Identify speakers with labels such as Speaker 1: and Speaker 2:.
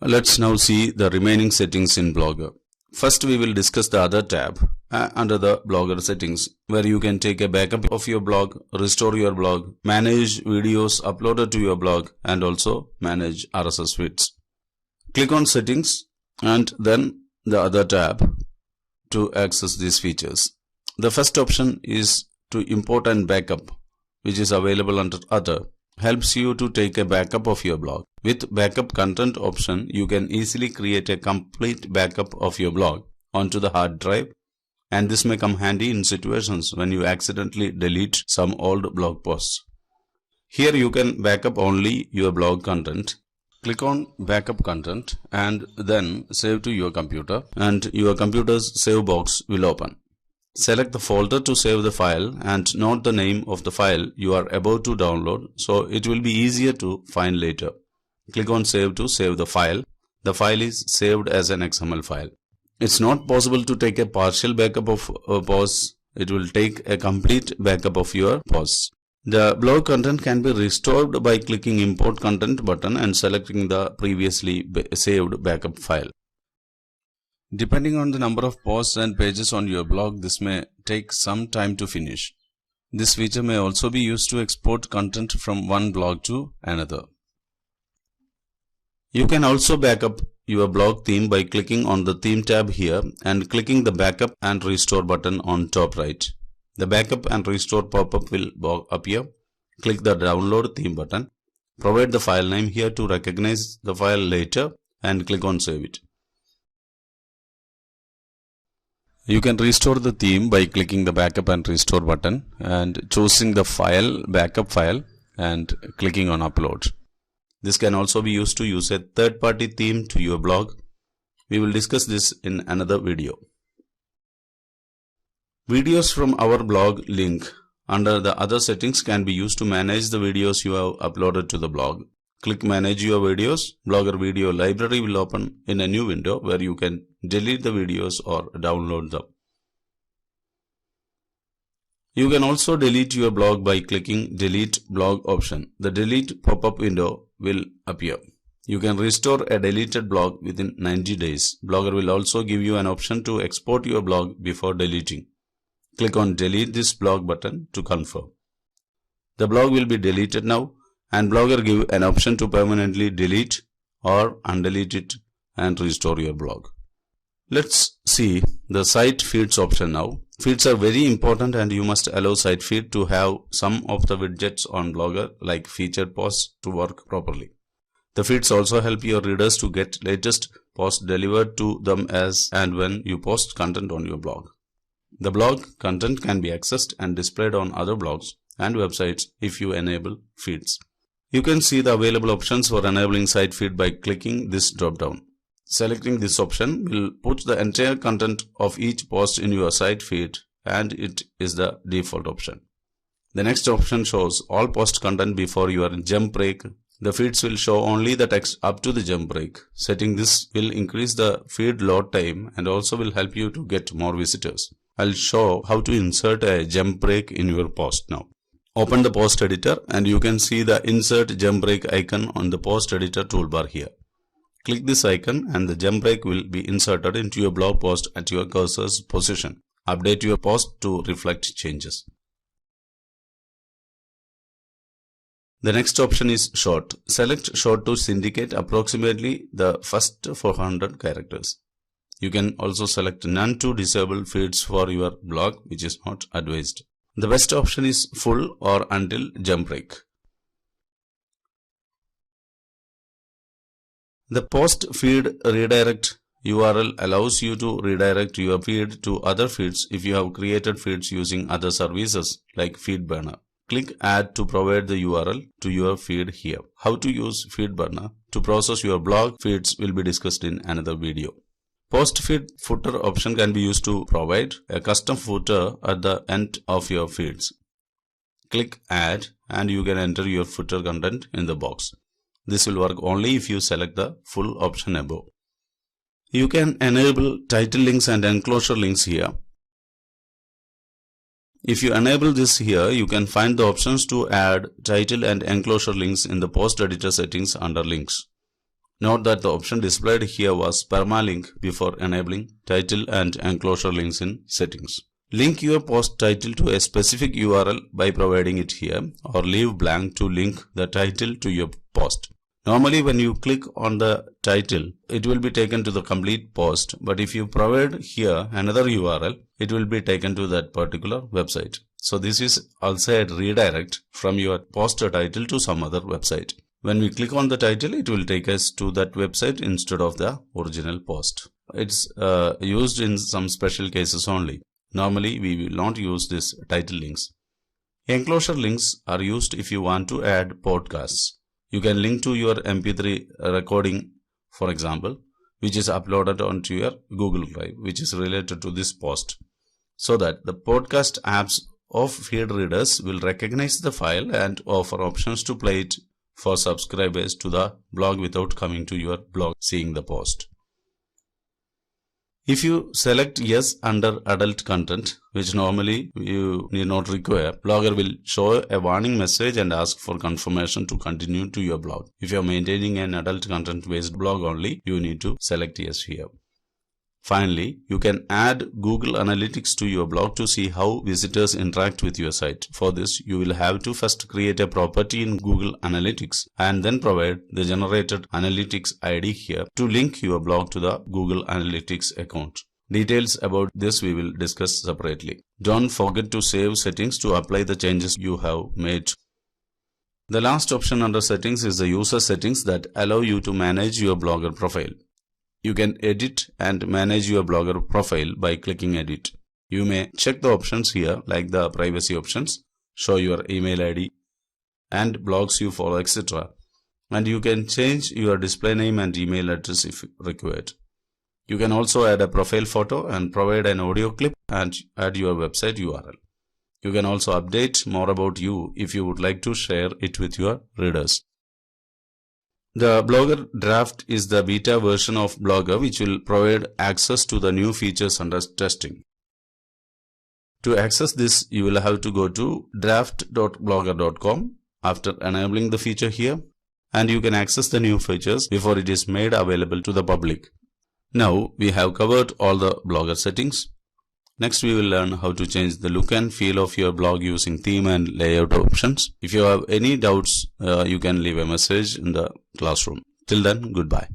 Speaker 1: Let's now see the remaining settings in Blogger. First, we will discuss the other tab under the Blogger settings, where you can take a backup of your blog, restore your blog, manage videos uploaded to your blog, and also manage RSS feeds. Click on Settings and then the other tab to access these features. The first option is to import and backup, which is available under Other. Helps you to take a backup of your blog. With backup content option, you can easily create a complete backup of your blog onto the hard drive, and this may come handy in situations when you accidentally delete some old blog posts. Here you can backup only your blog content. Click on Backup Content and then Save to your computer, and your computer's save box will open. Select the folder to save the file and note the name of the file you are about to download, so it will be easier to find later. Click on Save to save the file. The file is saved as an XML file. It's not possible to take a partial backup of posts. It will take a complete backup of your posts. The blog content can be restored by clicking Import Content button and selecting the previously saved backup file. Depending on the number of posts and pages on your blog, this may take some time to finish. This feature may also be used to export content from one blog to another. You can also backup your blog theme by clicking on the Theme tab here and clicking the Backup and Restore button on top right. The Backup and Restore pop-up will appear. Click the Download Theme button. Provide the file name here to recognize the file later and click on Save it. You can restore the theme by clicking the Backup and Restore button and choosing the file, backup file, and clicking on Upload. This can also be used to use a third-party theme to your blog. We will discuss this in another video. Videos from our blog link under the Other settings can be used to manage the videos you have uploaded to the blog. Click Manage Your Videos. Blogger Video Library will open in a new window where you can delete the videos or download them. You can also delete your blog by clicking Delete Blog option. The Delete pop-up window will appear. You can restore a deleted blog within 90 days. Blogger will also give you an option to export your blog before deleting. Click on Delete this blog button to confirm. The blog will be deleted now, and Blogger give an option to permanently delete or undelete it and restore your blog. Let's see the site feeds option now. Feeds are very important, and you must allow site feed to have some of the widgets on Blogger like featured posts to work properly. The feeds also help your readers to get latest posts delivered to them as and when you post content on your blog. The blog content can be accessed and displayed on other blogs and websites if you enable feeds. You can see the available options for enabling site feed by clicking this drop-down. Selecting this option will put the entire content of each post in your site feed, and it is the default option. The next option shows all post content before your jump break. The feeds will show only the text up to the jump break. Setting this will increase the feed load time and also will help you to get more visitors. I'll show how to insert a jump break in your post now. Open the post editor and you can see the Insert Jump Break icon on the post editor toolbar here. Click this icon and the jump break will be inserted into your blog post at your cursor's position. Update your post to reflect changes. The next option is Short. Select Short to syndicate approximately the first 400 characters. You can also select None to disable feeds for your blog, which is not advised. The best option is Full or Until Jump Break. The post feed redirect URL allows you to redirect your feed to other feeds if you have created feeds using other services like FeedBurner. Click Add to provide the URL to your feed here. How to use FeedBurner to process your blog feeds will be discussed in another video. Post feed footer option can be used to provide a custom footer at the end of your feeds. Click Add and you can enter your footer content in the box. This will work only if you select the full option above. You can enable title links and enclosure links here. If you enable this here, you can find the options to add title and enclosure links in the post editor settings under links. Note that the option displayed here was permalink before enabling title and enclosure links in settings. Link your post title to a specific URL by providing it here, or leave blank to link the title to your post. Normally when you click on the title, it will be taken to the complete post, but if you provide here another URL, it will be taken to that particular website. So this is also a redirect from your post title to some other website. When we click on the title, it will take us to that website instead of the original post. It's used in some special cases only. Normally we will not use this title links. Enclosure links are used if you want to add podcasts. You can link to your MP3 recording, for example, which is uploaded onto your Google Drive, which is related to this post, so that the podcast apps of feed readers will recognize the file and offer options to play it for subscribers to the blog without coming to your blog seeing the post. If you select yes under adult content, which normally you need not require, Blogger will show a warning message and ask for confirmation to continue to your blog. If you are maintaining an adult content based blog only, you need to select yes here. Finally, you can add Google Analytics to your blog to see how visitors interact with your site. For this, you will have to first create a property in Google Analytics and then provide the generated Analytics ID here to link your blog to the Google Analytics account. Details about this we will discuss separately. Don't forget to save settings to apply the changes you have made. The last option under settings is the user settings that allow you to manage your Blogger profile. You can edit and manage your Blogger profile by clicking edit. You may check the options here like the privacy options, show your email ID and blogs you follow, etc. And you can change your display name and email address if required. You can also add a profile photo and provide an audio clip and add your website URL. You can also update more about you if you would like to share it with your readers. The Blogger Draft is the beta version of Blogger which will provide access to the new features under testing. To access this, you will have to go to draft.blogger.com after enabling the feature here, and you can access the new features before it is made available to the public. Now we have covered all the Blogger settings. Next we will learn how to change the look and feel of your blog using theme and layout options. If you have any doubts, you can leave a message in the classroom. Till then, goodbye.